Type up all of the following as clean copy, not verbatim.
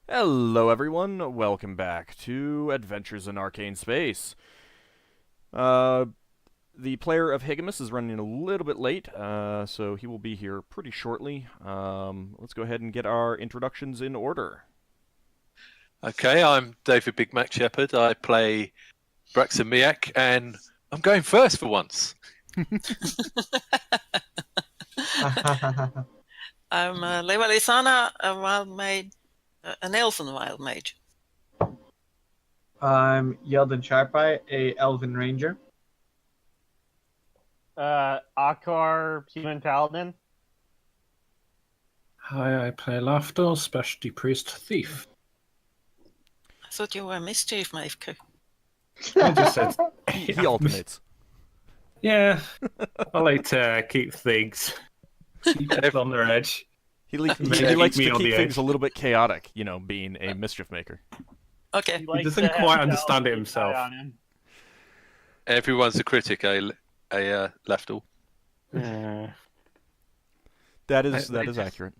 Hello, everyone. Welcome back to Adventures in Arcane Space. Uh, the player of Higgimus is running a little bit late, so he will be here pretty shortly. Let's go ahead and get our introductions in order. Okay, I'm David Big Mac Shepherd. I play Braxon and I'm going first for once. I'm Levalithana, a wild mage, an elven wild mage. I'm Yeldan Sharpeye, a Elven Ranger. Ockar, human paladin. Hi, I play Lafdul, specialty priest thief. I thought you were a mischiefmaker. I just said He alternates. Yeah, I like to keep things on their edge. He likes Keep to me on keep the things edge. a little bit chaotic, being a mischief maker. Okay. He likes doesn't to have quite the understand it elf himself. eye on him. Everyone's a critic, Lafdul. Yeah. That is accurate.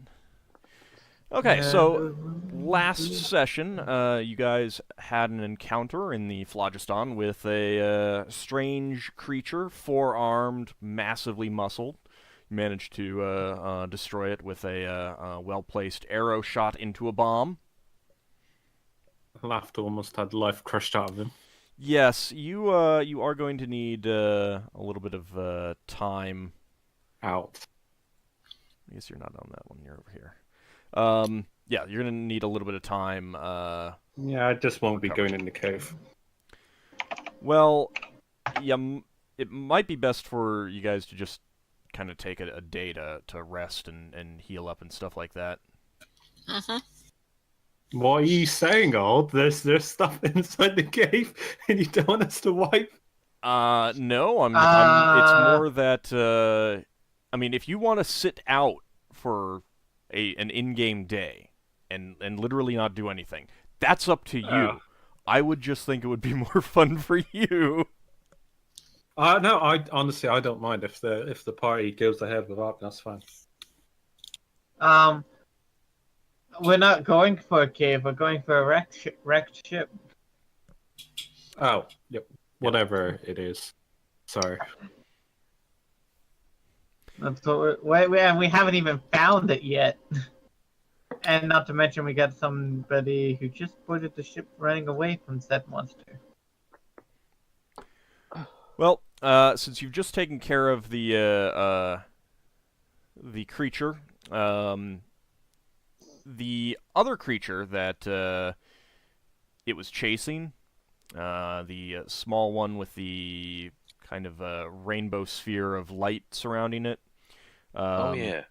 Okay, so last Yeah. session, you guys had an encounter in the Phlogiston with a strange creature, four-armed, massively muscled. You managed to destroy it with a well-placed arrow shot into a bomb. Lafdul must have life crushed out of him. Yes, you are going to need a little bit of time. Out. I guess you're not on that one. You're over here. Yeah, you're gonna need a little bit of time. Yeah, I just won't be going in the cave. Well, yeah, it might be best for you guys to just kind of take a day to rest and heal up and stuff like that. Mm-hmm. What are you saying, Old? There's stuff inside the cave, and you don't want us to wipe? No, it's more that, I mean, if you want to sit out for an in-game day and literally not do anything, that's up to you. Oh. I would just think it would be more fun for you. No, I honestly don't mind if the party goes ahead without. That's fine. We're not going for a cave. We're going for a wrecked ship. Oh, yep. Whatever it is. Sorry. That's what we haven't even found it yet. And not to mention, we got somebody who just boarded the ship running away from said monster. Well, since you've just taken care of the creature, the other creature that it was chasing, the small one with the kind of rainbow sphere of light surrounding it. Oh yeah.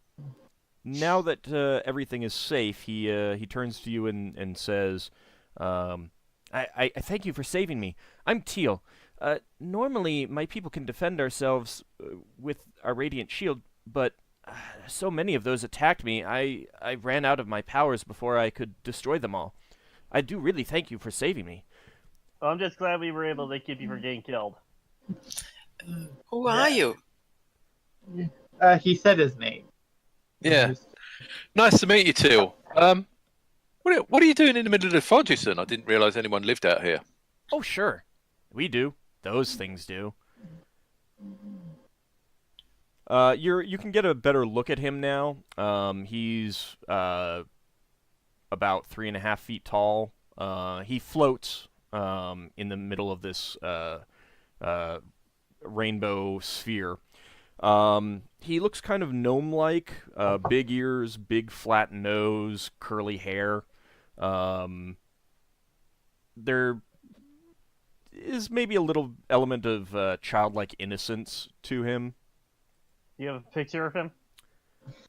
Now that everything is safe, he turns to you and says, I thank you for saving me. I'm Teal. Normally, my people can defend ourselves with our radiant shield, but so many of those attacked me, I ran out of my powers before I could destroy them all. I do really thank you for saving me. Well, I'm just glad we were able to keep you from getting killed. Who are you? He said his name. Yeah. Nice to meet you, Teal. What are you doing in the middle of the Phlogiston? I didn't realise anyone lived out here. Oh, sure. We do. Those things do. You can get a better look at him now. He's about 3.5 feet tall. He floats in the middle of this rainbow sphere. He looks kind of gnome-like. Big ears, big flat nose, curly hair. There is maybe a little element of childlike innocence to him. You have a picture of him?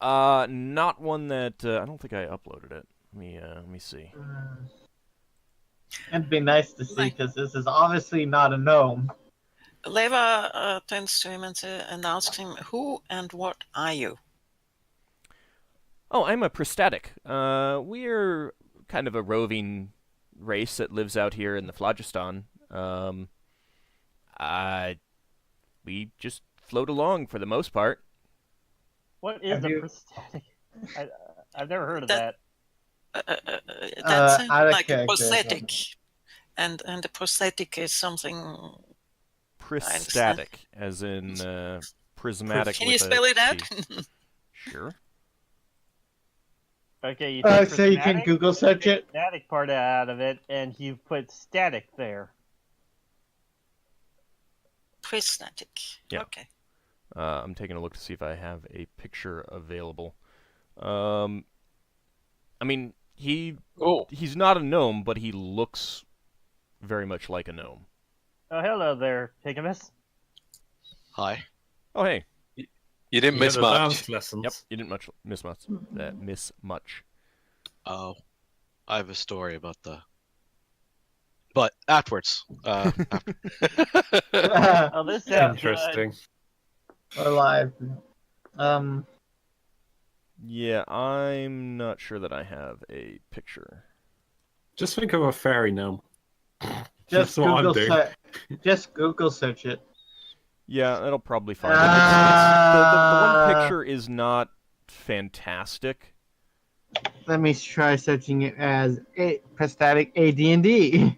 Not one that I don't think I uploaded it. Let me see. It'd be nice to see because this is obviously not a gnome. Leva turns to him and asks him, "Who and what are you?" Oh, I'm a prostatic. We're kind of a roving race that lives out here in the Phlogiston. We just float along for the most part. What is Have a you- prosthetic? I've never heard of That- That sounds out of like a character. prosthetic, and the prosthetic is something. Prismatic, as in prismatic. Can with you spell it out? T. Sure. Okay, you take So you can prismatic, Google search it. static part out of it, and you've put static there. Prismatic. Yeah. Okay. I'm taking a look to see if I have a picture available. I mean, he's not a gnome, but he looks very much like a gnome. Oh, hello there, Higgimus. Hi. Oh, hey. You didn't miss the much. dance lessons. Yep, you didn't miss much. Oh, I have a story about the. But afterwards. After. Oh, this sounds Interesting. We're live. Yeah, I'm not sure that I have a picture. Just think of a fairy gnome. Just That's what I'm Google doing. just Google search it. Yeah, that'll probably find it. The one picture is not fantastic. Let me try searching it as prosthetic AD&D.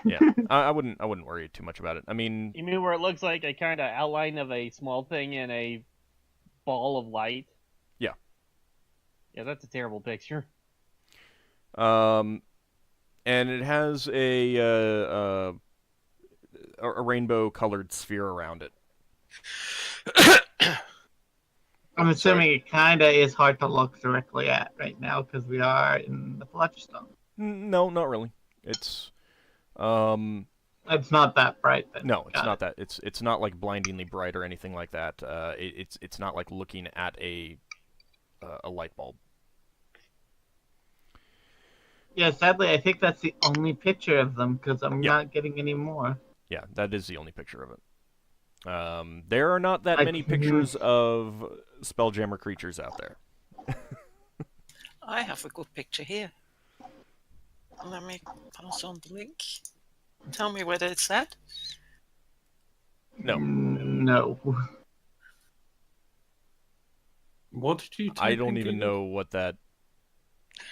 Yeah, I wouldn't worry too much about it. I mean, You mean where it looks like a kind of outline of a small thing in a ball of light? Yeah. Yeah, that's a terrible picture. and it has a rainbow-colored sphere around it. I'm assuming it kind of is hard to look directly at right now because we are in the Phlogiston. No, not really. It's It's not that bright. Then. no, it's Got not that. It's not like blindingly bright or anything like that. It's not like looking at a light bulb. Yeah, sadly, I think that's the only picture of them because I'm Yeah. not getting any more. Yeah, that is the only picture of it. There are not that I many couldn't- pictures of Spelljammer creatures out there. I have a good picture here. Let me pass on the link. Tell me whether it's that. No, No. What did you type I don't in even Google? know what that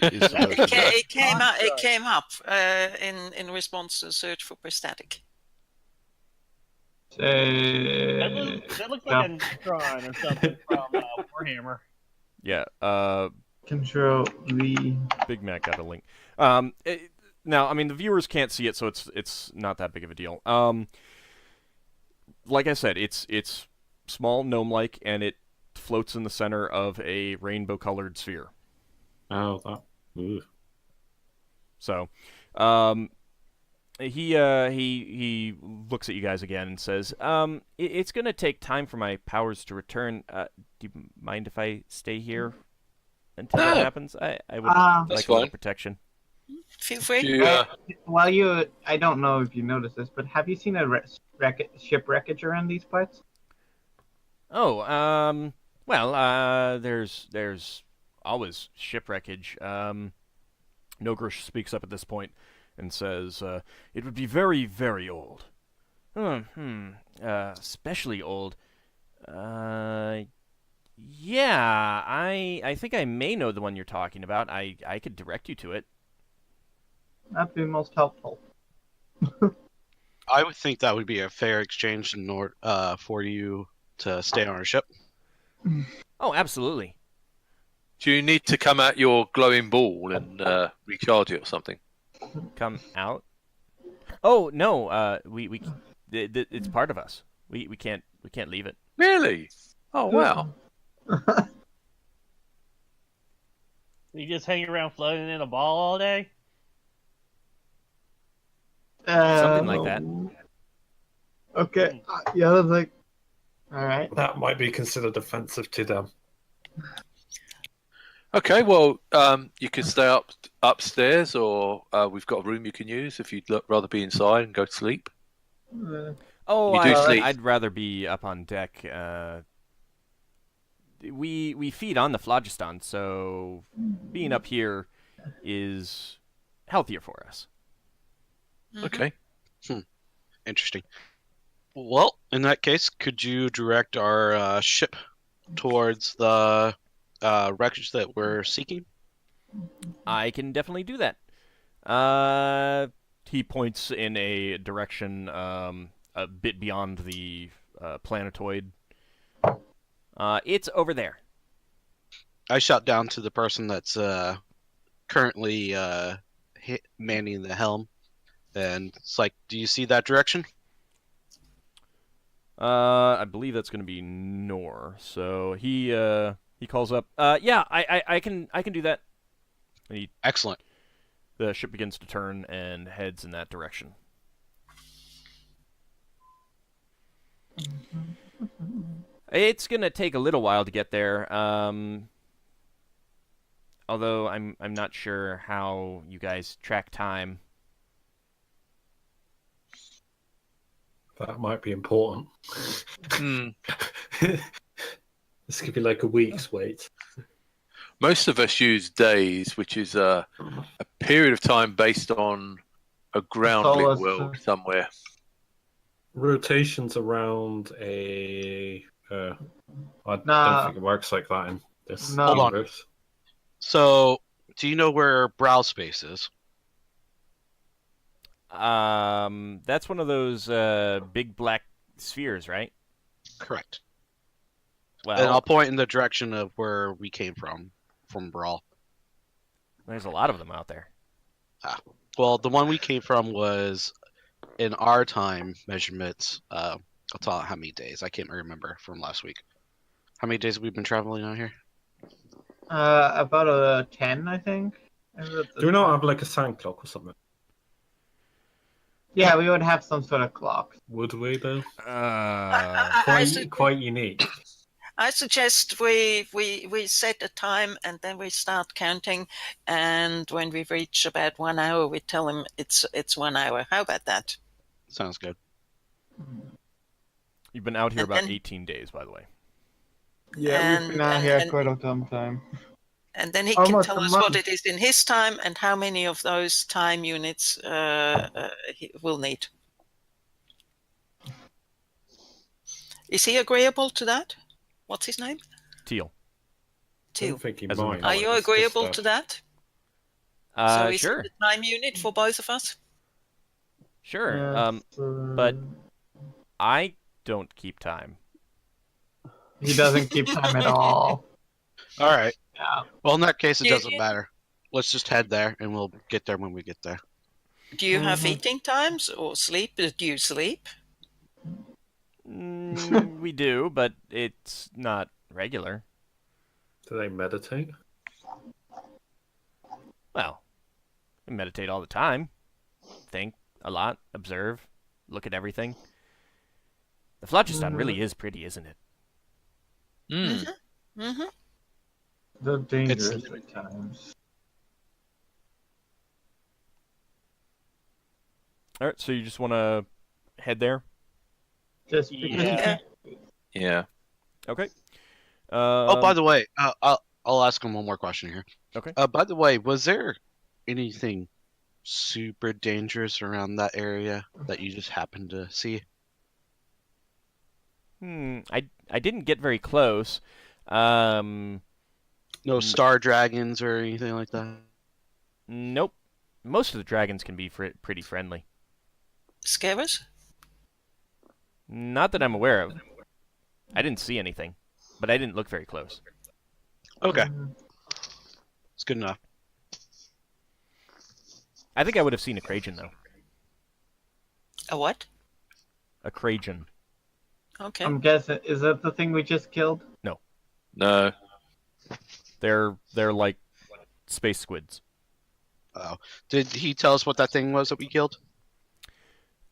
is supposed to be. It came up in response to a search for prosthetic. That looks like a Neutron or something from Warhammer. Yeah, Control V. Big Mac got a link. Now, I mean, the viewers can't see it, so it's not that big of a deal. Like I said, it's small, gnome-like, and it floats in the center of a rainbow-colored sphere. Oh, that. Ooh. So, he looks at you guys again and says, "It's gonna take time for my powers to return. Do you mind if I stay here until that happens? I would That's like a little fine. protection." Feel free. You, I don't know if you noticed this, but have you seen a ship wreckage around these parts? Oh, well, there's always shipwreckage. Nogrish speaks up at this point and says, "It would be very, very old. Especially old. Yeah, I think I may know the one you're talking about. I could direct you to it." That'd be most helpful. I would think that would be a fair exchange in order for you to stay on our ship. Oh, absolutely. do you need to come out your glowing ball and recharge it or something? Come out. Oh no, it's part of us. We can't leave it. Really? Oh wow. You just hang around floating in a ball all day? Something like that. Okay. Yeah, that's like. All right. That might be considered offensive to them. Okay, well, you can stay upstairs, or we've got a room you can use if you'd rather be inside and go to sleep. Oh, You do sleep. I'd rather be up on deck. We feed on the phlogiston, so being up here is healthier for us. Okay. Interesting. Well, in that case, could you direct our ship towards the wreckage that we're seeking? I can definitely do that. He points in a direction a bit beyond the planetoid. It's over there. I shout down to the person that's currently manning the helm, and it's like, "Do you see that direction?" I believe that's going to be Nor. So he calls up. Yeah, I can do that. And Excellent. the ship begins to turn and heads in that direction. It's going to take a little while to get there. Although I'm not sure how you guys track time. That might be important. Hmm. This could be like a week's wait. Most of us use days, which is a period of time based on a groundling world somewhere. Rotations around a. I don't think it works like that in this No. Hold on. universe. So, do you know where brow space is? That's one of those big black spheres, right? Correct. Well, And I'll point in the direction of where we came from Brawl. there's a lot of them out there. Well, the one we came from was in our time measurements. I'll tell you how many days. I can't remember from last week. How many days have we been traveling out here? About 10, I think. Do we not have like a sound clock or something? Yeah, we would have some sort of clock. Would we though? I Quite unique. suggest we set a time and then we start counting, and when we reach about 1 hour, we tell him it's 1 hour. How about that? Sounds good. You've been out here And about then- 18 days, by the way. Yeah, we've been out here and- quite a long time. And then he can Almost tell a us month. what it is in his time and how many of those time units he will need. Is he agreeable to that? What's his name? Teal. I Teal. don't think he As in the mind. Are you It's just, agreeable to that? So is Sure. it a time unit for both of us? Sure. Yes, but I don't keep time. he doesn't keep time at all. All right. Yeah. Well, in that case, it Yeah, doesn't yeah. matter. Let's just head there, and we'll get there when we get there. Do you have Mhm. eating times or sleep? Do you sleep? We do, but it's not regular. Do they meditate? Well, we meditate all the time. Think a lot, observe, look at everything. The Phlogiston really is pretty, isn't it? Hmm. Mm-hmm. The dangerous at times. All right, so you just want to head there? Just because Yeah. Yeah. Okay. Oh, by the way, I'll ask him one more question here. Okay. By the way, was there anything super dangerous around that area that you just happened to see? I didn't get very close. No star dragons or anything like that? Nope. Most of the dragons can be pretty friendly. Scare us? Not that I'm aware of. I didn't see anything, but I didn't look very close. Okay, Mm, it's good enough. I think I would have seen a Krajan, though. A what? A Krajan. Okay. I'm guessing, is that the thing we just killed? No. They're like space squids. Oh, did he tell us what that thing was that we killed?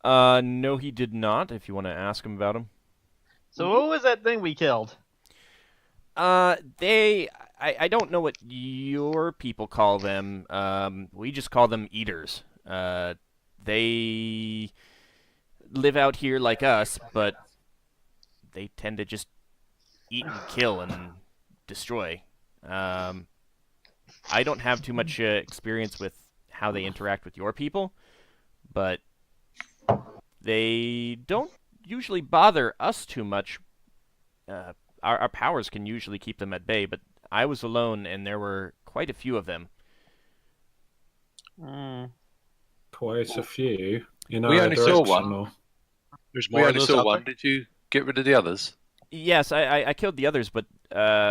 No, he did not. If you want to ask him about him. So what was that thing we killed? I don't know what your people call them. We just call them eaters. They live out here like us, but they tend to just eat and kill and destroy. I don't have too much experience with how they interact with your people, but they don't usually bother us too much. Our powers can usually keep them at bay, but I was alone, and there were quite a few of them. Quite a few. You know, We only saw one. directional. There's We more of only those saw out one. there? Did you get rid of the others? Yes, I killed the others, but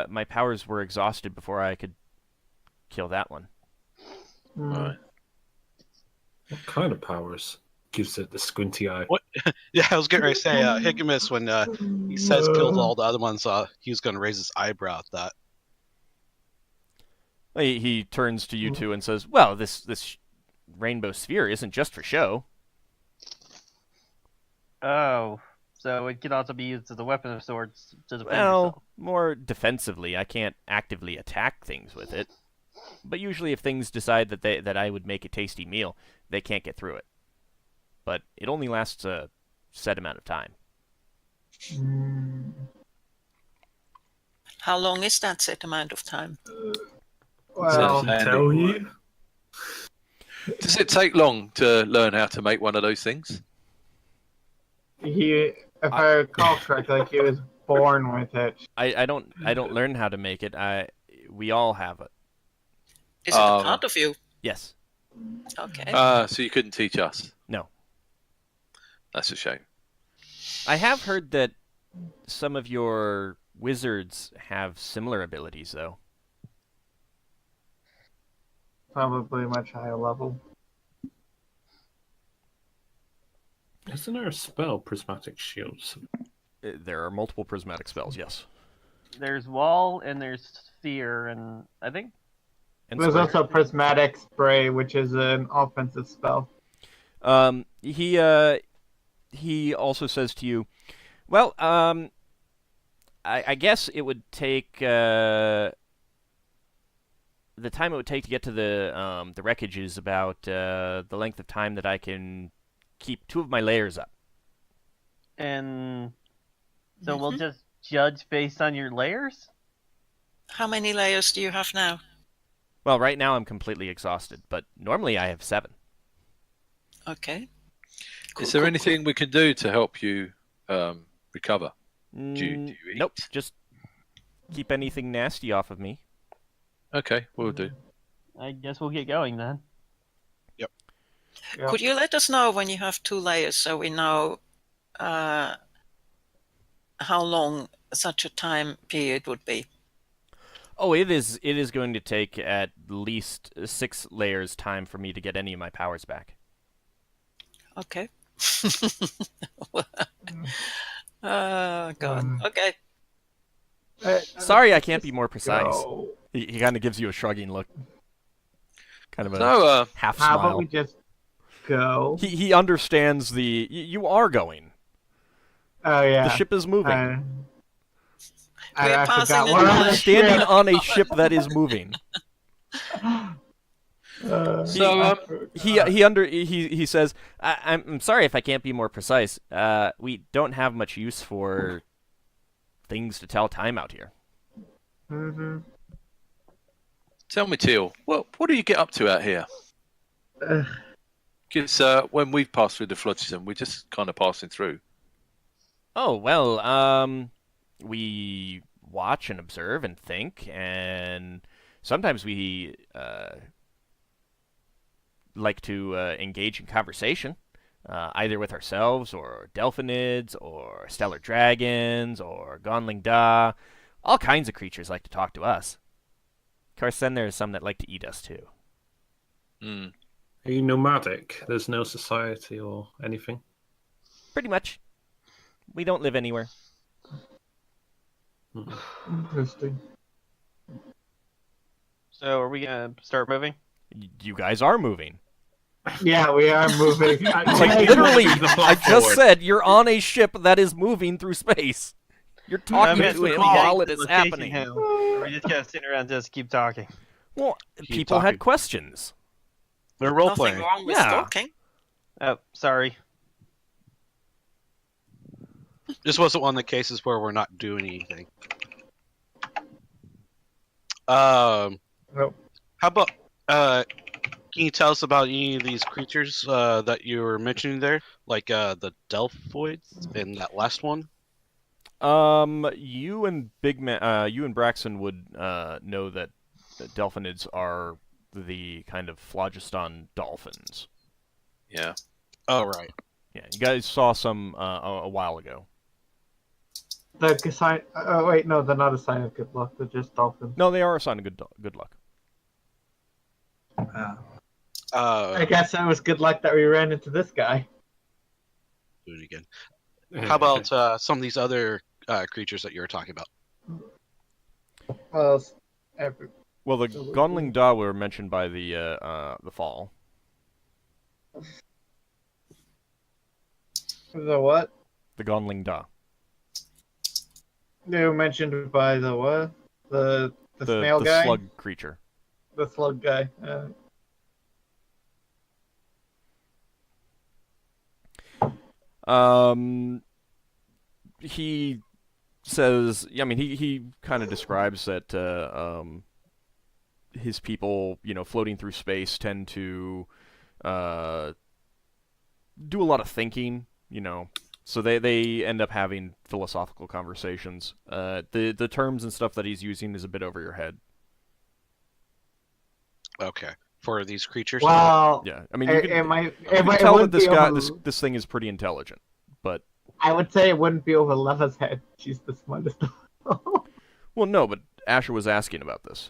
my powers were exhausted before I could kill that one. Right. What kind of powers? Gives it the squinty eye. What? Yeah, I was getting ready to say, Higgimus, when he says killed all the other ones, he was going to raise his eyebrow at that. He turns to you two and says, "Well, this rainbow sphere isn't just for show." Oh, so it can also be used as a weapon of sorts to defend Well, yourself. more defensively. I can't actively attack things with it. But usually if things decide that I would make a tasty meal, they can't get through it. But it only lasts a set amount of time. How long is that set amount of time? Well, Handy. Tell you? Does it take long to learn how to make one of those things? if I recall correctly, he was born with it. I don't learn how to make it. We all have it. Is it a part of you? Yes. Okay. So you couldn't teach us? No. That's a shame. I have heard that some of your wizards have similar abilities, though. Probably much higher level. Isn't there a spell, Prismatic Shields? There are multiple prismatic spells, yes. There's wall and there's sphere, and I think And There's spray. also Prismatic Spray, which is an offensive spell. He also says to you, well, I guess it would take the time it would take to get to the wreckage is about the length of time that I can keep 2 of my layers up. and so we'll just judge based on your layers. How many layers do you have now? Well, right now I'm completely exhausted, but normally I have 7. Okay. Is there anything we can do to help you recover? Do you eat? Nope, just keep anything nasty off of me. Okay, we'll do. I guess we'll get going then. Yeah. Could you let us know when you have 2 layers so we know how long such a time period would be? Oh, it is going to take at least 6 layers time for me to get any of my powers back. Okay. Oh, God. Okay. Sorry, I can't be more precise. Go. He kind of gives you a shrugging look. Kind of a No, half How about smile. we just go? He understands you are going. Oh yeah. The ship is moving. We're I passing forgot in we're on the a Standing ship. on a ship that is moving. He says, I'm sorry if I can't be more precise. We don't have much use for things to tell time out here. Mm-hmm. tell me, Teal, what do you get up to out here? Because when we've passed through the Flotsam, we're just kind of passing through. Oh, well, we watch and observe and think, and sometimes we like to engage in conversation, either with ourselves or Delphinids or stellar dragons or Gonling Da. All kinds of creatures like to talk to us. Of course, then there's some that like to eat us too. Mm. Are you nomadic? There's no society or anything? Pretty much. We don't live anywhere. Interesting. So are we gonna start moving? You guys are moving. Yeah, we are moving. Like, literally, The plot I just forward. said you're on a ship that is moving through space. You're talking I meant to him we while got it is the location happening. now. Or we just gotta sit around and just keep talking. Well, Keep people had talking. questions. They're role Nothing playing. wrong with Yeah. talking. Oh, sorry. This wasn't one of the cases where we're not doing anything. Nope. How about can you tell us about any of these creatures that you were mentioning there, like the Delphoids in that last one? You and Braxon would know that Delphinids are the kind of phlogiston dolphins. Yeah. Oh, right. Yeah, you guys saw some a while ago. The sign. Oh wait, no, they're not a sign of good luck. They're just dolphins. No, they are a sign of good luck. I guess it was good luck that we ran into this guy. Do it again. How about some of these other creatures that you were talking about? Well, Well, the Gonling Da were mentioned by the fall. the what? The Gonling Da. They were mentioned by the what? The snail guy? The slug creature. The slug guy. He says, I mean, he kind of describes that his people, floating through space tend to do a lot of thinking, so they end up having philosophical conversations. The terms and stuff that he's using is a bit over your head. Okay. For these creatures? Well, Yeah, I mean, you can it tell that wouldn't this be guy, over- this thing is pretty intelligent, but I would say it wouldn't be over Leva's head. She's the smartest. well, no, but Asher was asking about this.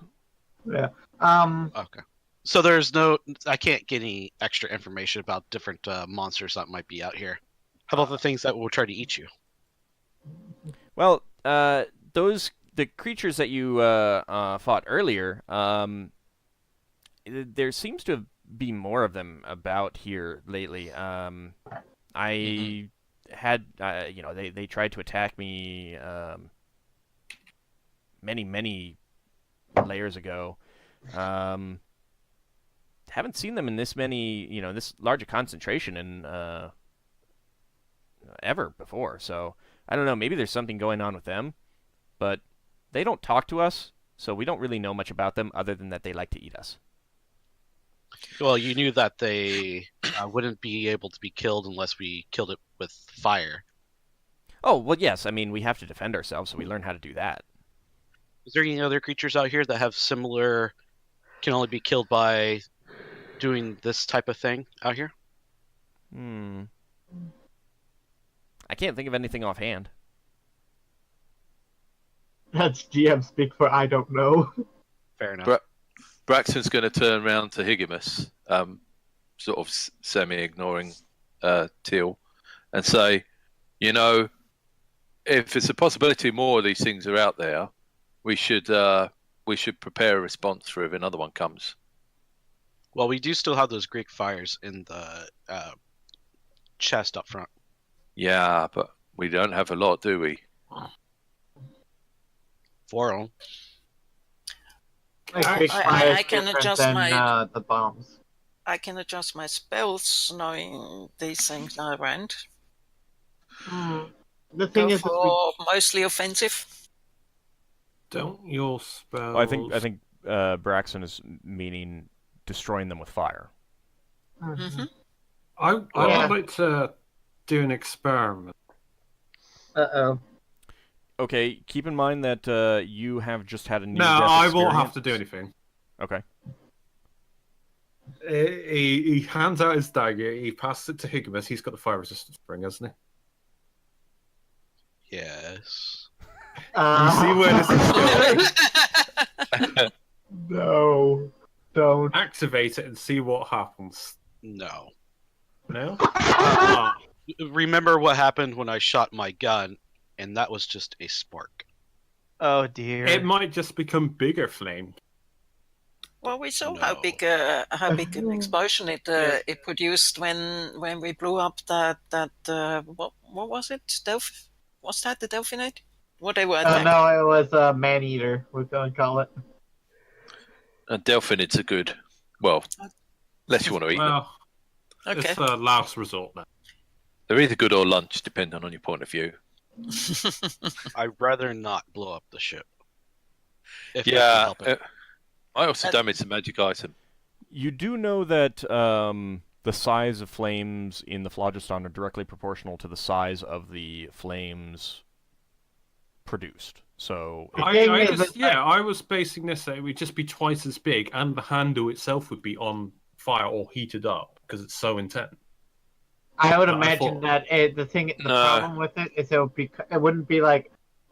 Yeah. Okay. So I can't get any extra information about different monsters that might be out here. How about the things that will try to eat you? Well, the creatures that you fought earlier, there seems to be more of them about here lately. I had, they tried to attack me many layers ago. Haven't seen them in this many, this large a concentration in ever before. So I don't know. Maybe there's something going on with them, but they don't talk to us, so we don't really know much about them other than that they like to eat us. Well, you knew that they wouldn't be able to be killed unless we killed it with fire. Oh, well, yes. I mean, we have to defend ourselves, so we learn how to do that. Is there any other creatures out here that have similar, can only be killed by doing this type of thing out here? I can't think of anything offhand. That's GM speak for I don't know. Fair enough. Braxton's going to turn around to Higgimus, sort of semi-ignoring Teal, and say, if it's a possibility more of these things are out there, we should prepare a response for if another one comes. Well, we do still have those Greek fires in the chest up front. Yeah, but we don't have a lot, do we? 4 of them. I can adjust the bombs. I can adjust my spells knowing these things are around. The thing is, for mostly offensive. Don't your spells? Well, I think Braxon is meaning destroying them with fire. I would like to do an experiment. Okay, keep in mind that you have just had a near No, death I won't experience. have to do anything. Okay. He hands out his dagger. He passes it to Higgimus. He's got the fire resistance ring, hasn't he? Yes. You see where this is going? No, don't. Activate it and see what happens. No. No? Remember what happened when I shot my gun, and that was just a spark. Oh dear. It might just become bigger flame. Well, we saw No. how big an explosion it produced when we blew up that what was it? Was that the Delphinate? What they were attacking? No, it was a man-eater. We're going to call it. And Delphinids are good. Well, unless you want to eat them. Well, Okay. it's a last resort now. They're either good or lunch, depending on your point of view. I'd rather not blow up the ship. If I can Yeah, help it. I also damaged a magic item. You do know that the size of flames in the phlogiston are directly proportional to the size of the flames produced. So I was basing this that it would just be twice as big, and the handle itself would be on fire or heated up because it's so intense. I would But I imagine thought- that the problem with it is it wouldn't be like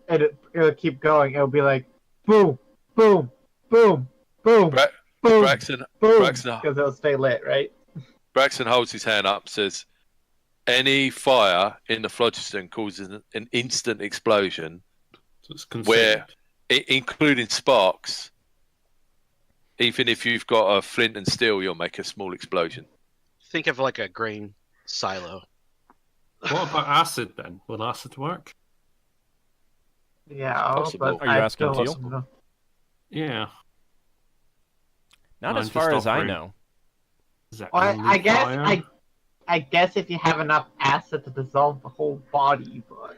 it would keep going. It would be like boom, boom, boom, boom, boom, Braxon, boom, Braxon, because it'll stay lit, right? Braxon holds his hand up, says, "Any fire in the phlogiston causes an instant explosion, So it's consumed. where, including sparks. Even if you've got a flint and steel, you'll make a small explosion." Think of like a grain silo. What about acid then? Will acid work? Yeah, Possible. but Are you I asking still Teal? don't know. Yeah. not Mine as far just as I offering- know. Is that Well, only I guess fire? I guess if you have enough acid to dissolve the whole body, but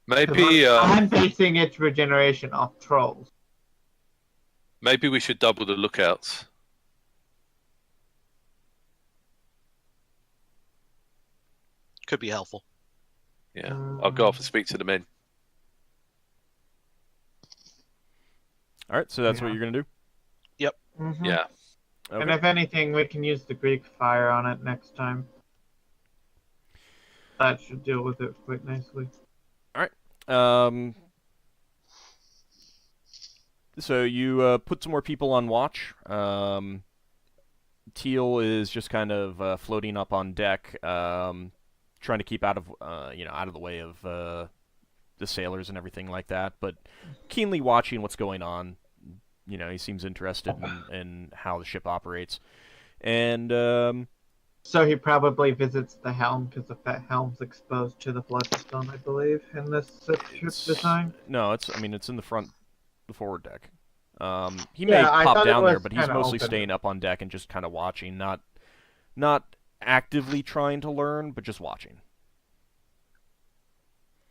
Maybe, I'm basing its regeneration off trolls. maybe we should double the lookouts. Could be helpful. Yeah, I'll go off and speak to the men. All right, so that's what Yeah. you're gonna do. Mhm. Yeah. And Okay. if anything, we can use the Greek fire on it next time. That should deal with it quite nicely. So you put some more people on watch. Teal is just kind of floating up on deck, trying to keep out of out of the way of the sailors and everything like that, but keenly watching what's going on. You know, he seems interested in how the ship operates, and So he probably visits the helm because the helm's exposed to the bloodstone, I believe, in this ship's design. no, it's in the forward deck. He Yeah, may I pop thought it down there, was but he's kinda mostly open. staying up on deck and just kind of watching, not actively trying to learn, but just watching.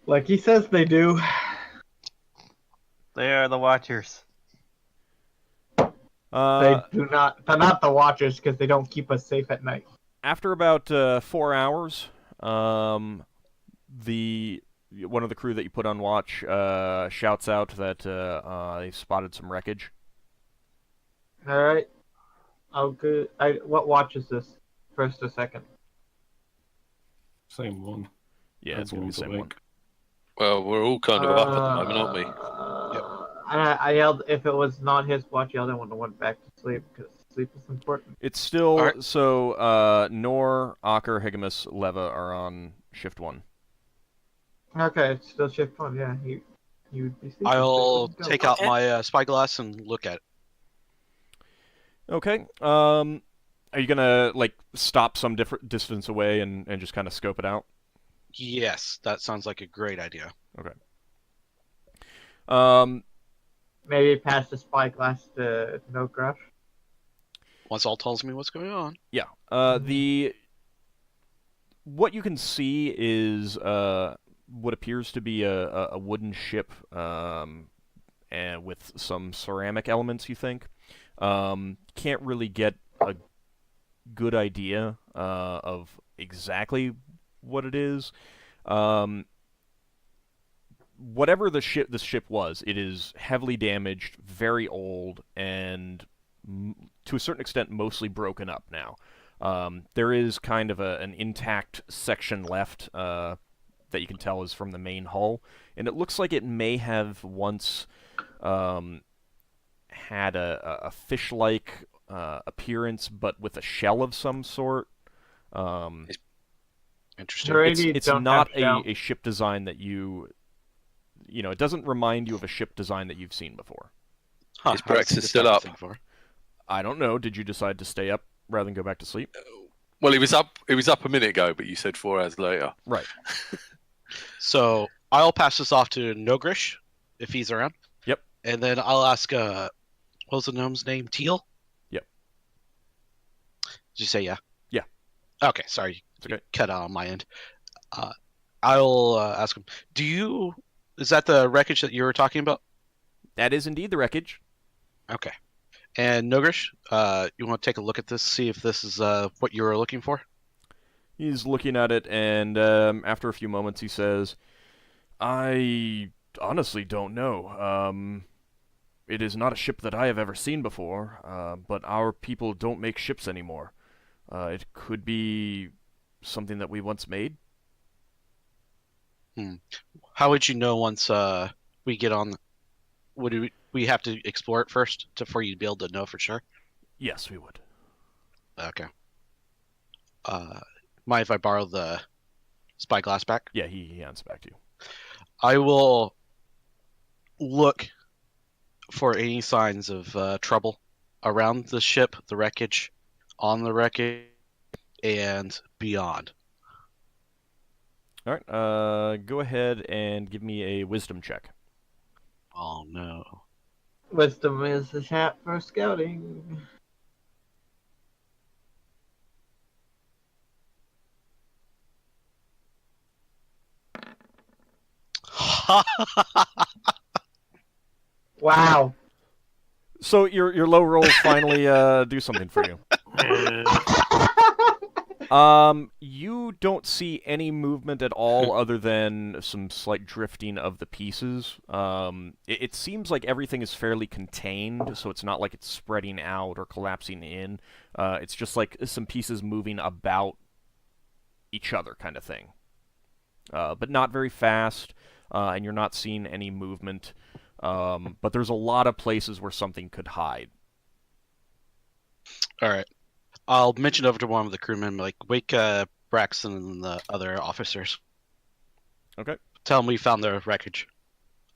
Like he says they do. They are the Watchers. They do not. They're not the Watchers because they don't keep us safe at night. After about 4 hours, one of the crew that you put on watch shouts out that they spotted some wreckage. All right. I'll go. What watch is this? First or second? Same one. Yeah, it's gonna be the same one. Well, we're all kind of up at the moment, aren't we? I yelled if it was not his watch. Yelled and went back to sleep because sleep is important. It's still Alright. so. Nor, Ockar, Higgimus, Leva are on shift 1. Okay, it's still shift one. Yeah, he would be sleeping. I'll Go. take out Okay. my spyglass and look at it. Okay. Are you gonna stop some different distance away and just kind of scope it out? Yes, that sounds like a great idea. Maybe pass the spyglass to No Gruff. Once all tells me what's going on. Yeah. What you can see is what appears to be a wooden ship, and with some ceramic elements. You think can't really get a good idea of exactly what it is. Whatever this ship was, it is heavily damaged, very old, and to a certain extent mostly broken up now. There is kind of an intact section left that you can tell is from the main hull, and it looks like it may have once had a fish-like appearance, but with a shell of some sort. Interesting. Alright. It's Don't not have shell. a ship design that it doesn't remind you of a ship design that you've seen before. Huh, Is I haven't Braxon seen this still type of up? thing before. I don't know. Did you decide to stay up rather than go back to sleep? Well, he was up a minute ago, but you said 4 hours later. Right. So I'll pass this off to Nogrish if he's around. Yep. And then I'll ask, what was the gnome's name? Teal? Yep. Did you say yeah? Yeah. Okay, sorry. It's okay. Cut out on my end. I'll ask him. Is that the wreckage that you were talking about? That is indeed the wreckage. Okay. And Nogrish, you want to take a look at this, see if this is what you were looking for? He's looking at it, and after a few moments, he says, I honestly don't know. It is not a ship that I have ever seen before, but our people don't make ships anymore. It could be something that we once made. How would you know once we get on? Would we have to explore it first for you to be able to know for sure? Yes, we would. Okay. Mind if I borrow the spyglass back? Yeah, he hands it back to you. I will look for any signs of trouble around the ship, the wreckage, on the wreckage, and beyond. All right. Go ahead and give me a wisdom check. Oh no. Wisdom is the chat for scouting. Wow. So your low rolls finally do something for you. You don't see any movement at all other than some slight drifting of the pieces. It seems like everything is fairly contained, so it's not like it's spreading out or collapsing in. It's just like some pieces moving about each other kind of thing. But not very fast, and you're not seeing any movement. But there's a lot of places where something could hide. All right. I'll mention over to one of the crewmen, like, wake Braxon and the other officers. Okay. Tell them we found the wreckage,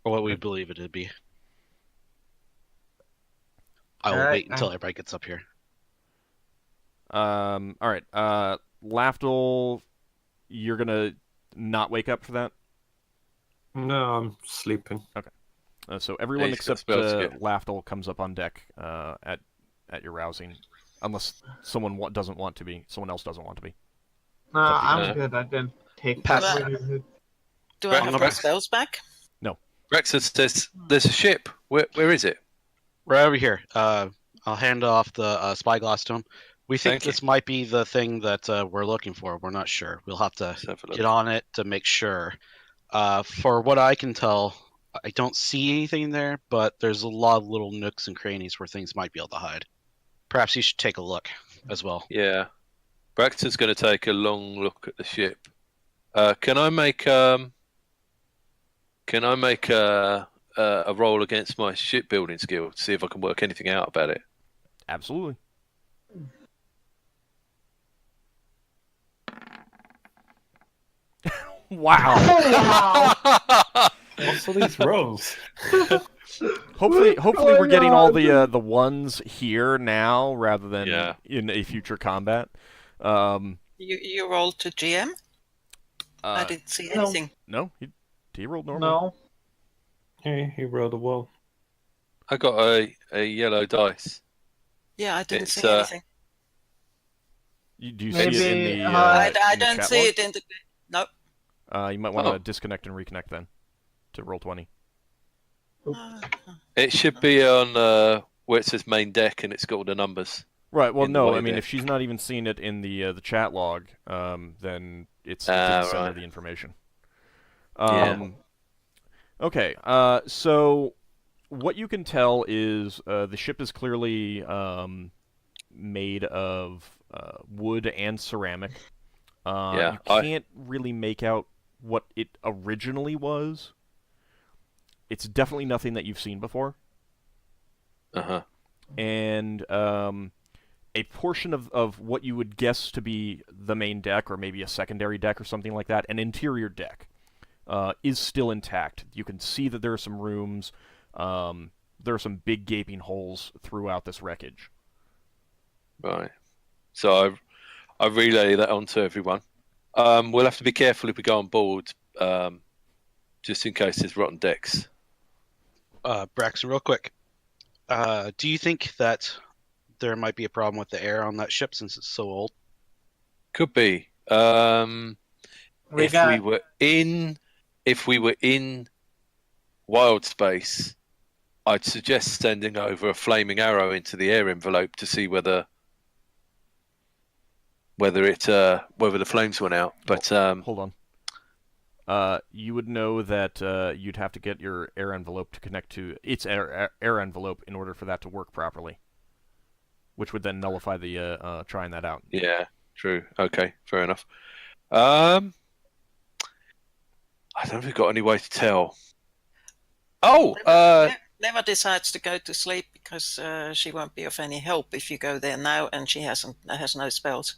or what we believe it to be. I will wait until everybody gets up here. All right. Lafdul, you're gonna not wake up for that? No, I'm sleeping. Okay. So everyone Hey, except Lafdul comes up on deck at your rousing, unless someone else doesn't want to be. No, I'm good. I didn't take Pass. that. Do I have my spells back? Braxon says, "There's a ship. Where is it?" Right over here. I'll hand off the spyglass to him. We think Thank you. this might be the thing that we're looking for. We're not sure. We'll have to Let's have a look. get on it to make sure. For what I can tell, I don't see anything there, but there's a lot of little nooks and crannies where things might be able to hide. Perhaps you should take a look as well. Yeah. Braxton's going to take a long look at the ship. Can I make a roll against my shipbuilding skill to see if I can work anything out about it? Absolutely. Wow. What's all these rolls? Hopefully we're getting all the ones here now rather than Yeah. in a future combat. You rolled to GM? I didn't see anything. No, he rolled normal. No. Hey, he rolled a wall. I got a yellow dice. Yeah, I didn't It's, see anything. Do you see it in Maybe, the? I in the don't chat see log? it in the. Nope. You might want to Oh. disconnect and reconnect then to roll 20. It should be on where it says main deck and it's got all the numbers. Right. Well, In the no. way I mean, there. if she's not even seeing it in the chat log, then it didn't send her right. the information. Yeah. Okay. So what you can tell is the ship is clearly made of wood and ceramic. Yeah, You can't really make out what it originally was. It's definitely nothing that you've seen before. Uh-huh. And a portion of what you would guess to be the main deck, or maybe a secondary deck or something like that, an interior deck, is still intact. You can see that there are some rooms. There are some big gaping holes throughout this wreckage. Right. So I relay that on to everyone. We'll have to be careful if we go on board, just in case there's rotten decks. Braxton, real quick. Do you think that there might be a problem with the air on that ship since it's so old? Could be. If we were in wild space, I'd suggest sending over a flaming arrow into the air envelope to see whether the flames went out. But Hold on. you would know that you'd have to get your air envelope to connect to its air envelope in order for that to work properly, which would then nullify the trying that out. Yeah, true. Okay, fair enough. I don't know if we've got any way to tell. Oh, Leva decides to go to sleep because she won't be of any help if you go there now, and she has no spells.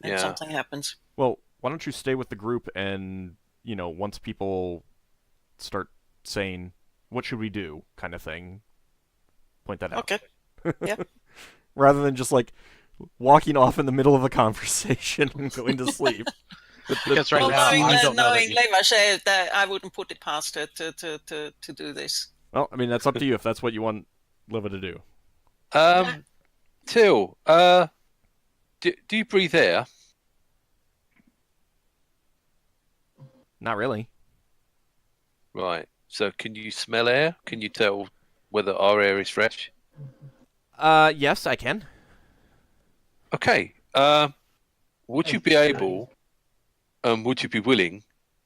And Yeah. something happens. Well, why don't you stay with the group and, once people start saying, what should we do, kind of thing, point that out. Okay. Yeah. Rather than just, walking off in the middle of a conversation and going to sleep. Because right Well, now, knowing, I don't know that knowing you... Leva said that I wouldn't put it past her to do this. Well, I mean, that's up to you if that's what you want Liva to do. Till, do you breathe air? Not really. Right. So can you smell air? Can you tell whether our air is fresh? Yes, I can. Okay. Would you be able, would you be willing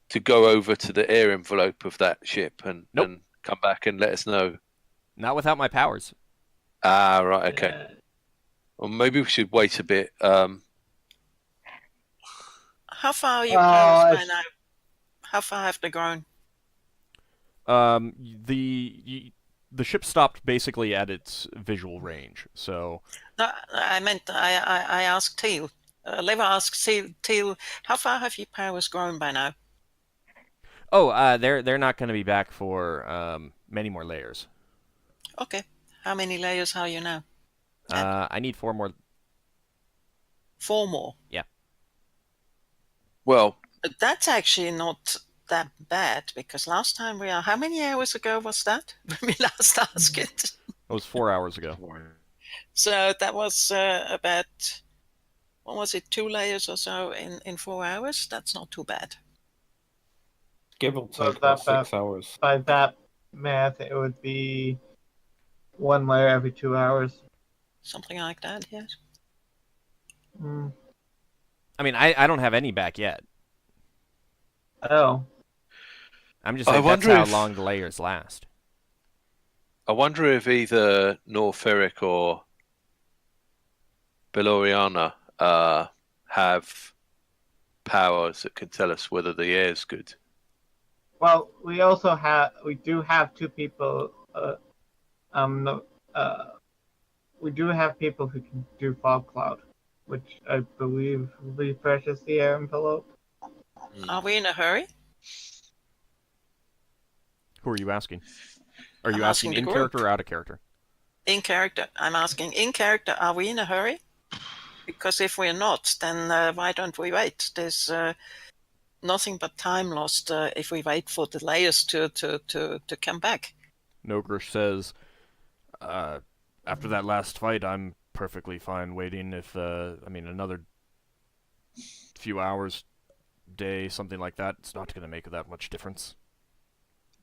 to go over to the air envelope of that ship and come back and let us know? Not without my powers. Ah, right, okay. Or maybe we should wait a bit. How far are you powers by now? How far have they grown? The ship stopped basically at its visual range, so... No, I meant, I asked Teal. Leva asks Teal, how far have your powers grown by now? Oh, they're not going to be back for many more layers. Okay. How many layers are you now? I need 4 more. 4 more? Yeah. Well... That's actually not that bad, because last time how many hours ago was that? When we last asked it? It was 4 hours ago. So that was about, what was it, 2 layers or so in 4 hours? That's not too bad. Give or So take about that- 6 hours. By that math, it would be 1 layer every 2 hours. Something like that, yes. Mm. I mean, I don't have any back yet. Oh. I'm just saying that's how long the layers last. I wonder if either Norferic or Beloriana have powers that can tell us whether the air's good. Well, we do have 2 people. We do have people who can do fog cloud, which I believe refreshes the air envelope. Are we in a hurry? Who are you asking? Are you I'm asking asking in the group. character or out of character? In character. I'm asking, in character, are we in a hurry? Because if we're not, then why don't we wait? There's nothing but time lost if we wait for the layers to come back. Nogrish says, after that last fight, I'm perfectly fine waiting if, another few hours, day, something like that, it's not going to make that much difference.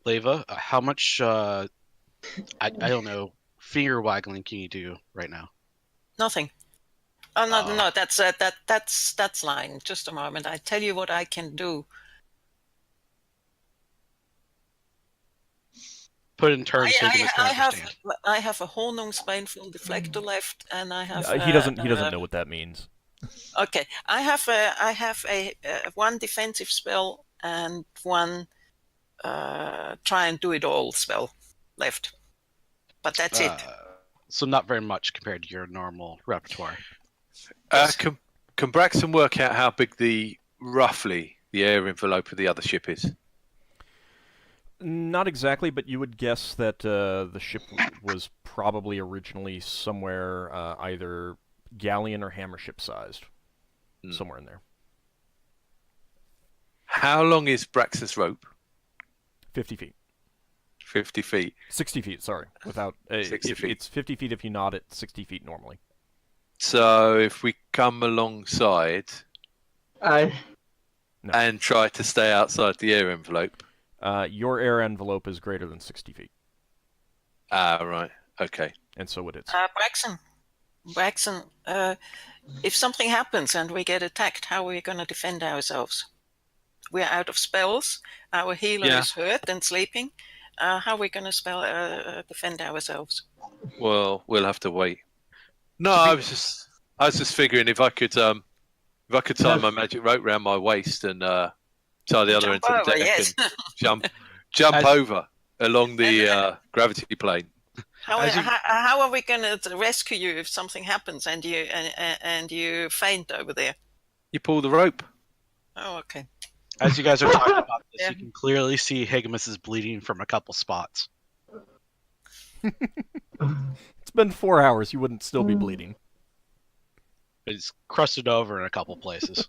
Leva, how much, I don't know, finger waggling can you do right now? Nothing. Oh, no, that's lying. Just a moment. I tell you what I can do. Put in terms so Higgimus can understand. I have a Honungsbeinful deflector left, and I have. He doesn't know what that means. Okay, I have a 1 defensive spell and 1 try and do it all spell left, but that's it. So not very much compared to your normal repertoire. Can Braxon work out how big roughly the air envelope of the other ship is? Not exactly, but you would guess that the ship was probably originally somewhere either galleon or hammer ship sized, somewhere in there. How long is Braxon's rope? 50 feet. 50 feet. 60 feet, sorry. Without 60 feet. It's 50 feet if you nod it, 60 feet normally. So if we come alongside and try to stay outside the air envelope. Your air envelope is greater than 60 feet. Ah, right. Okay. And so would it. Braxon, if something happens and we get attacked, how are we going to defend ourselves? we're out of spells. Our healer Yeah. is hurt and sleeping. How are we going to defend ourselves? Well, we'll have to wait. No, I was just figuring if I could tie my magic rope around my waist and tie the other end to the over, deck yes. and jump over along the gravity plane. How are we going to rescue you if something happens and you faint over there? You pull the rope. Oh, okay. As you guys are talking about this, Yeah. you can clearly see Higgimus is bleeding from a couple spots. It's been 4 hours. You wouldn't still be bleeding. He's crusted over in a couple places.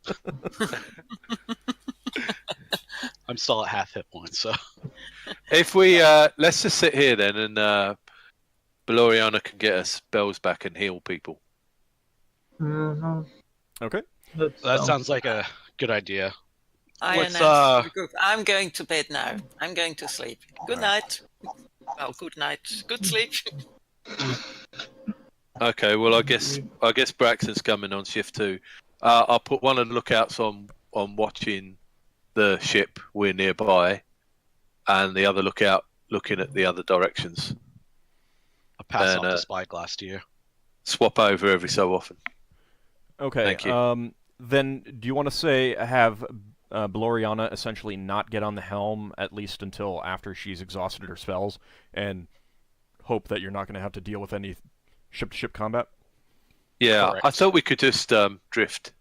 I'm still at half hit points, so If we let's just sit here then, and Beloriana can get her spells back and heal people. Mhm. Okay. that sounds like a good idea. I Let's, announce the group, I'm going to bed now. I'm going to sleep. Good All night. Well, good night. Good sleep. Okay, well I guess Braxon's coming on shift too. I'll put one of the lookouts on watching the ship we're nearby, and the other lookout looking at the other directions. I'll pass And, off the spyglass to you. Swap over every so often. Okay. Thank you. Then, do you want to say have Beloriana essentially not get on the helm at least until after she's exhausted her spells, and hope that you're not going to have to deal with any ship-to-ship combat? Yeah, Correct. I thought we could just drift.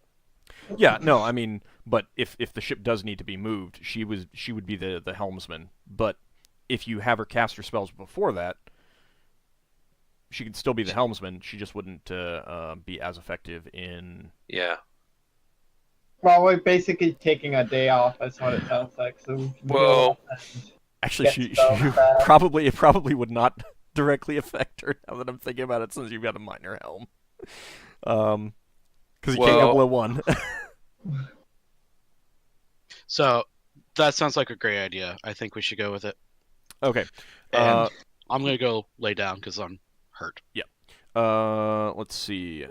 Yeah. No. I mean, but if the ship does need to be moved, she would be the helmsman. But if you have her cast her spells before that, she could still be the helmsman. She just wouldn't be as effective in. Yeah. Well, we're basically taking a day off. That's what it sounds like. So we can Well- go and Actually, get she stuff back. it probably would not directly affect her. Now that I'm thinking about it, since you've got a minor helm, because you can't go Well- below 1. So that sounds like a great idea. I think we should go with it. Okay. And I'm gonna go lay down because I'm hurt. Let's see.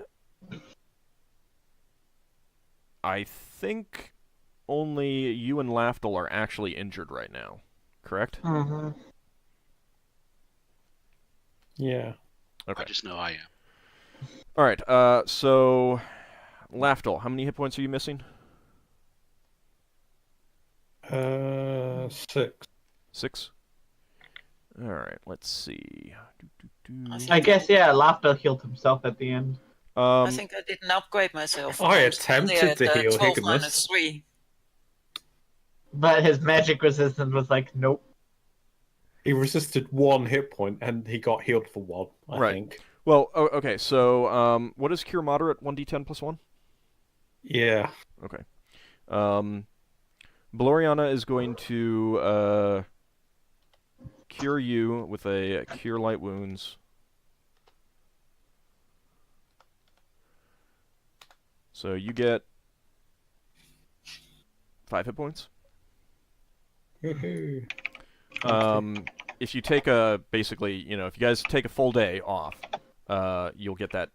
I think only you and Lafdul are actually injured right now. Correct? Mhm. Yeah. Okay. I just know I am. All right. So Lafdul, how many hit points are you missing? 6. 6. All right. Let's see. I guess Lafdul healed himself at the end. I think I didn't upgrade myself. I I'm still attempted at, to heal 12 Higgimus. minus 3. But his magic resistance was like, nope. He resisted 1 hit point and he got healed for 1, I Right. think. Well, okay. So, what is Cure Moderate? 1d10 plus 1. Yeah. Okay. Beloriana is going to cure you with a Cure Light Wounds. So you get 5 hit points. Woohoo. If you take basically, if you guys take a full day off, you'll get that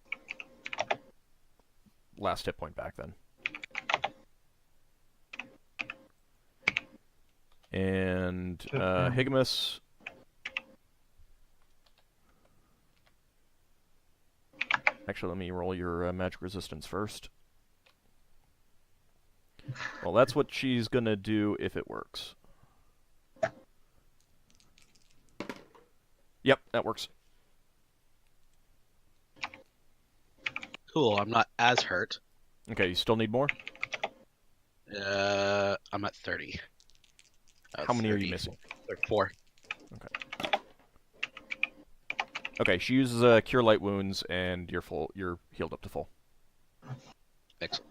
last hit point back then. And Higgimus. Actually, let me roll your magic resistance first. Well, that's what she's gonna do if it works. Yep, that works. Cool. I'm not as hurt. Okay, you still need more? I'm at 30. How many are you missing? 4. Okay, she uses Cure Light Wounds, and you're healed up to full. Excellent.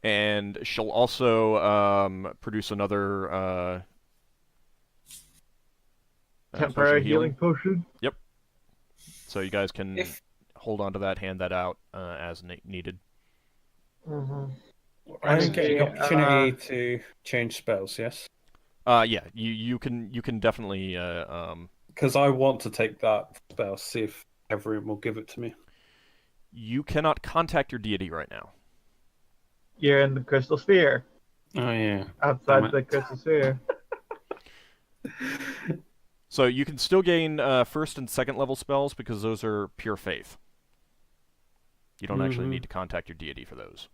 And she'll also produce another Temporary potion of healing potion. So you guys can If- hold on to that, hand that out as needed. Mm-hmm. I'm getting Okay, opportunity to change spells, yes? Yeah, you can definitely Because I want to take that spell, see if everyone will give it to me. you cannot contact your deity right now. You're in the crystal sphere. Oh yeah. outside Damn the it. crystal sphere. So you can still gain first and second level spells because those are pure faith. You don't actually need to contact your deity for those.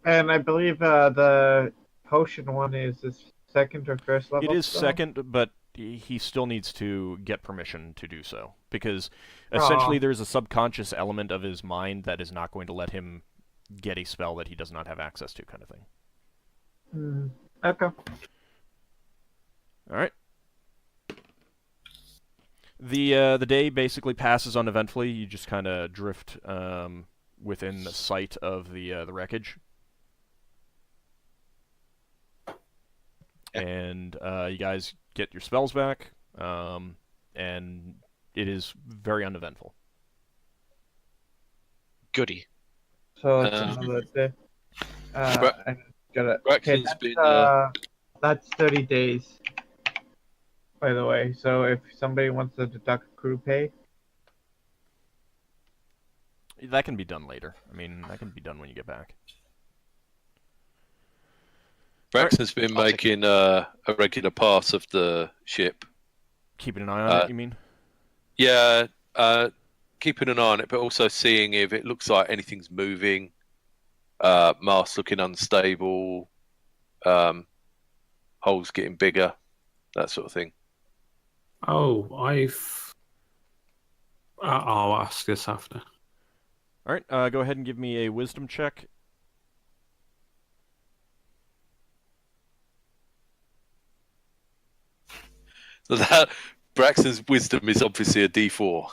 And I believe the potion one is the second or first level. It is spell? second, but he still needs to get permission to do so because essentially there's a subconscious element of his mind that is not going to let him get a spell that he does not have access to, kind of thing. Okay. All right. The day basically passes uneventfully. You just kind of drift within the sight of the wreckage, and you guys get your spells back, and it is very uneventful. Goody. So it's another day. I got it. Okay, that's 30 days. By the way, so if somebody wants to deduct crew pay, That can be done later. I mean, that can be done when you get back. Braxon's been making a regular pass of the ship. Keeping an eye on it, you mean? Yeah, keeping an eye on it, but also seeing if it looks like anything's moving. Mast looking unstable. Holes getting bigger. That sort of thing. Oh, I'll ask this after. All right, go ahead and give me a wisdom check. So that Braxton's wisdom is obviously a D4.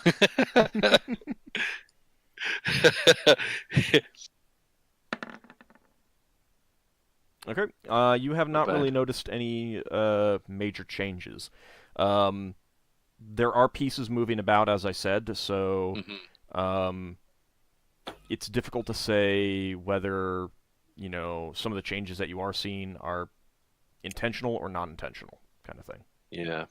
Okay. You have not bad. really noticed any major changes. There are pieces moving about, as I said, so it's difficult to say whether, some of the changes that you are seeing are intentional or non-intentional, kind of thing. Yeah.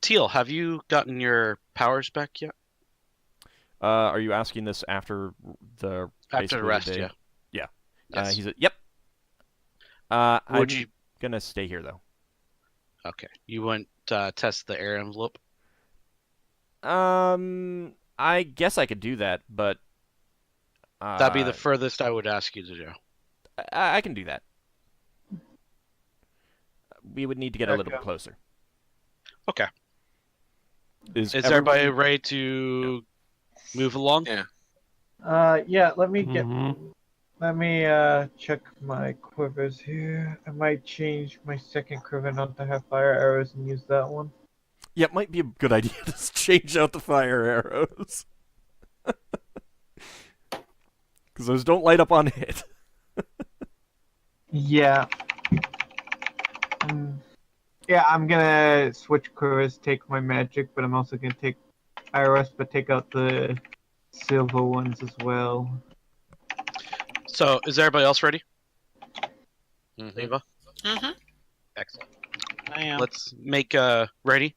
Teal, have you gotten your powers back yet? Are you asking this after the After the rest, day? yeah. Yeah. Yes. He said, "Yep." I'm you? gonna stay here though. Okay. You wouldn't test the air envelope? I guess I could do that, but That'd be the furthest I would ask you to do. I can do that. We would need to get a little bit closer. Okay. Is everybody ready to move along? Yeah. Yeah. Let me check my quivers here. I might change my second quiver not to have fire arrows and use that one. Yeah, it might be a good idea to change out the fire arrows. Because those don't light up on hit. Yeah. Yeah, I'm gonna switch quivers, take my magic, but I'm also gonna take IRS, but take out the silver ones as well. So, is everybody else ready? Eva? Excellent. I am. Let's make ready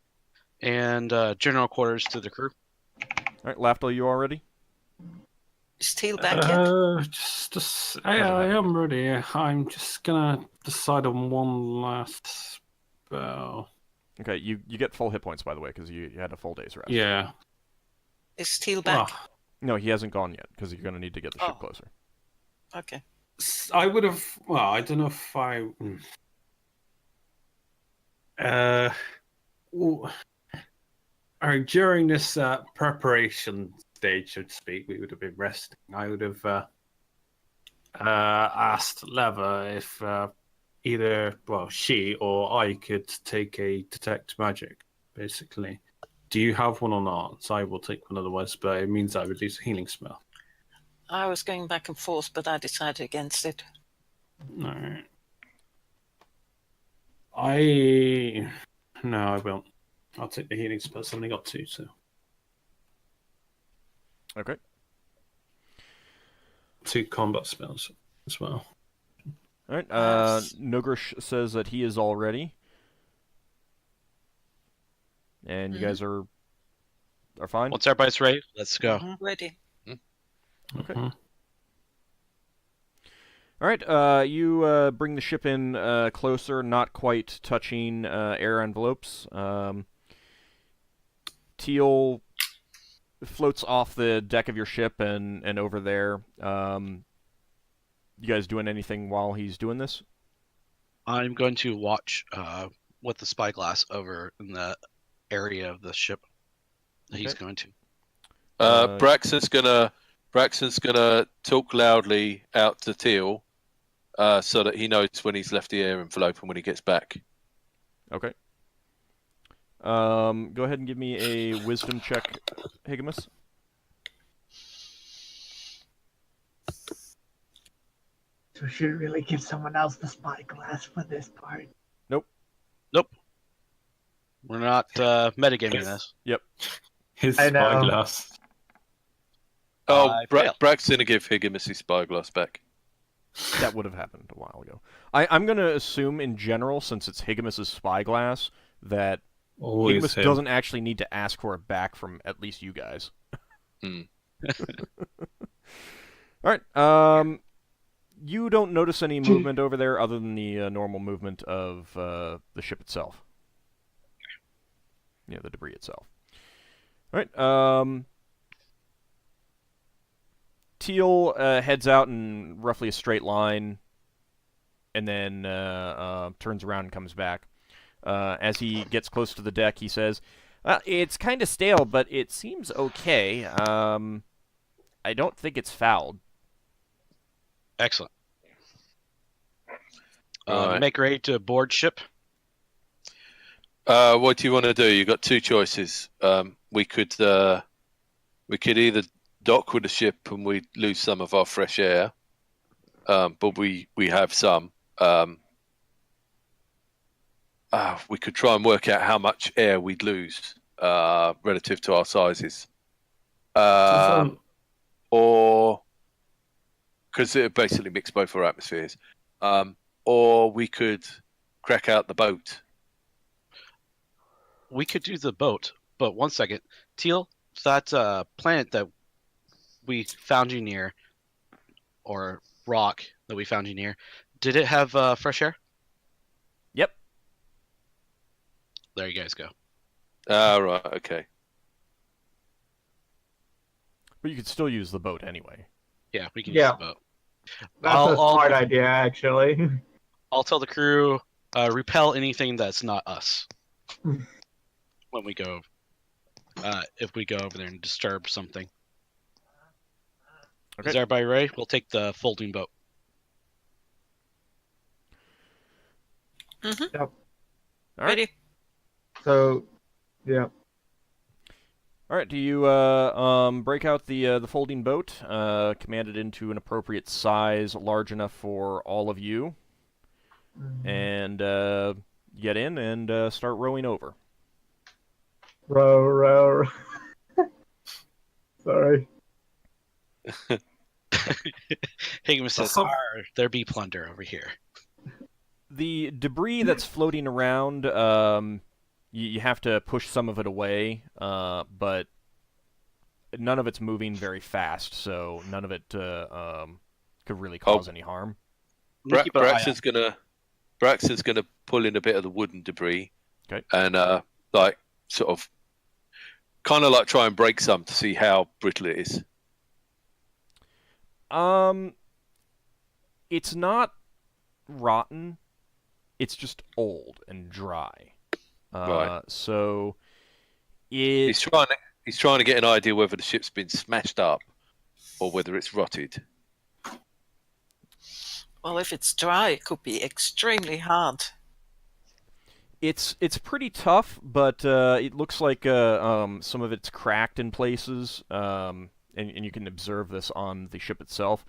and general quarters to the crew. All right, Lafdul, you all ready? Is Teal back yet? I am ready. I'm just gonna decide on one last spell. Okay, you get full hit points, by the way, because you had a full day's rest. Yeah. Is Teal back? No, he hasn't gone yet, because you're going to need to get the ship Oh. closer. Okay. I would have. Well, I don't know if I. During this preparation stage, so to speak, we would have been resting. I would have asked Leva if either, she or I could take a detect magic, basically. Do you have one or not? So I will take one otherwise, but it means I would use a healing spell. I was going back and forth, but I decided against it. Alright. No, I won't. I'll take the healing spell. I've only got 2, so. Okay. 2 combat spells as well. All right. Nogrish says that he is all ready. And you guys are fine? Once everybody's ready, let's go. Ready. Okay. Mhm. All right. You bring the ship in closer, not quite touching air envelopes. Teal floats off the deck of your ship and over there. You guys doing anything while he's doing this? I'm going to watch with the spyglass over in the area of the ship that he's Okay. going to. Braxon's gonna talk loudly out to Teal, so that he knows when he's left the air envelope and when he gets back. Okay. Go ahead and give me a wisdom check, Higgimus. So should really give someone else the spyglass for this part. Nope. We're not metagaming this. His I know. spyglass. Oh, failed. Brax's gonna give Higgimus his spyglass back. That would have happened a while ago. I'm going to assume, in general, since it's Higgimus's spyglass, that Always Higgimus him. doesn't actually need to ask for it back from at least you guys. Hmm. All right. You don't notice any movement over there other than the normal movement of the ship itself. Yeah, the debris itself. All right. Teal heads out in roughly a straight line, and then turns around and comes back. As he gets close to the deck, he says, "It's kind of stale, but it seems okay. I don't think it's fouled." Excellent. Right. Make ready to board ship. What do you want to do? You've got two choices. We could either dock with the ship and we lose some of our fresh air, but we have some. We could try and work out how much air we'd lose relative to our sizes, or because it basically mix both our atmospheres, or we could crack out the boat. We could do the boat, but one second. Teal, that planet that we found you near, or rock that we found you near, did it have fresh air? Yep. There you guys go. Right, okay. But you could still use the boat anyway. Yeah, we can Yeah. use the boat. That's a smart idea, actually. I'll tell the crew, repel anything that's not us when we go. If we go over there and disturb something. Okay. Is everybody ready? We'll take the folding boat. Mm-hmm. Yep. All right. Ready? So, yeah. All right. Do you break out the folding boat, command it into an appropriate size, large enough for all of you, and get in and start rowing over? Row. Sorry. Higgimus says, "Arr, there be plunder over here." The debris that's floating around, you have to push some of it away, but none of it's moving very fast, so none of it could really cause any harm. Keep an eye Braxon's gonna pull in a bit of the wooden debris, Okay. and like sort of, kind of like try and break some to see how brittle it is. It's not rotten. It's just old and dry. Right. So He's trying to get an idea whether the ship's been smashed up or whether it's rotted. Well, if it's dry, it could be extremely hard. It's pretty tough, but it looks like some of it's cracked in places, and you can observe this on the ship itself.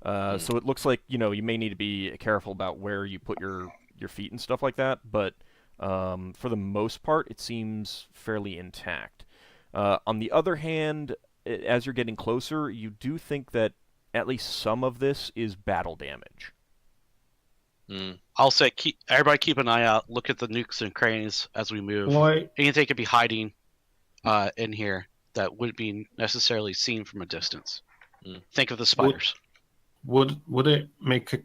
So it looks like, you may need to be careful about where you put your feet and stuff like that, but for the most part, it seems fairly intact. On the other hand, as you're getting closer, you do think that at least some of this is battle damage. I'll say, everybody keep an eye out. Look at the nooks and crannies as we move. Anything could be hiding in here that wouldn't be necessarily seen from a distance. Think of the spiders. Would it make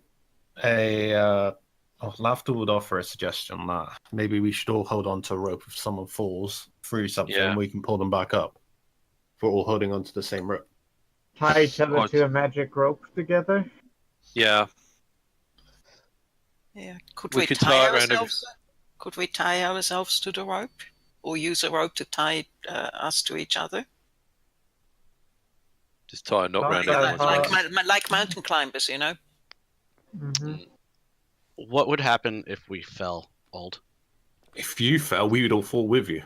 Lafdul would offer a suggestion that maybe we should all hold on to a rope. If someone falls through something, we can pull them back up. We're all holding onto the same rope. Tie each other to a magic rope together. Yeah. Yeah. Could We we could tie tie it around ourselves? Could we tie ourselves to the rope, or use a rope to tie us to each other? Just tie a knot around Like, everyone. like mountain climbers, you know. What would happen if we fell, Old? If you fell, we would all fall with you.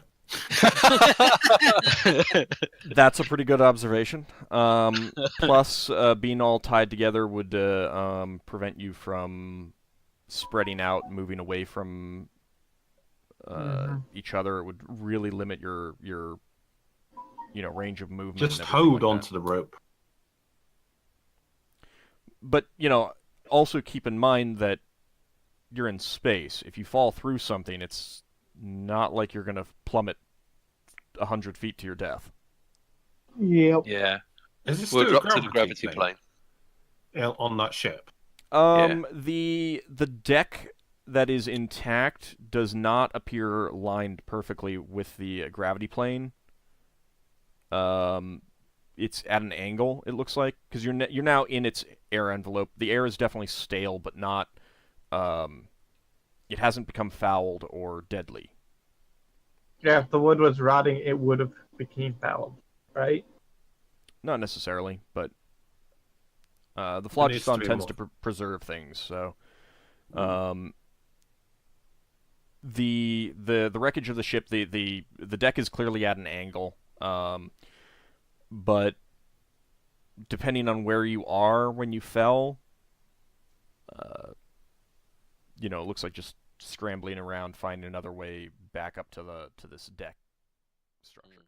That's a pretty good observation. Plus, being all tied together would prevent you from spreading out, moving away from each other. It would really limit your range of movement. Just hold on to the rope. But also keep in mind that you're in space. If you fall through something, it's not like you're gonna plummet 100 feet to your death. Yep. Yeah. Is it We'll still drop to the gravity plane. On that ship? The deck that is intact does not appear lined perfectly with the gravity plane. It's at an angle, it looks like, because you're now in its air envelope. The air is definitely stale, but not. It hasn't become fouled or deadly. Yeah, if the wood was rotting, it would have became fouled, right? Not necessarily, but the phlogiston tends to preserve things. So, the wreckage of the ship, the deck is clearly at an angle. But depending on where you are when you fell, it looks like just scrambling around, finding another way back up to this deck structure.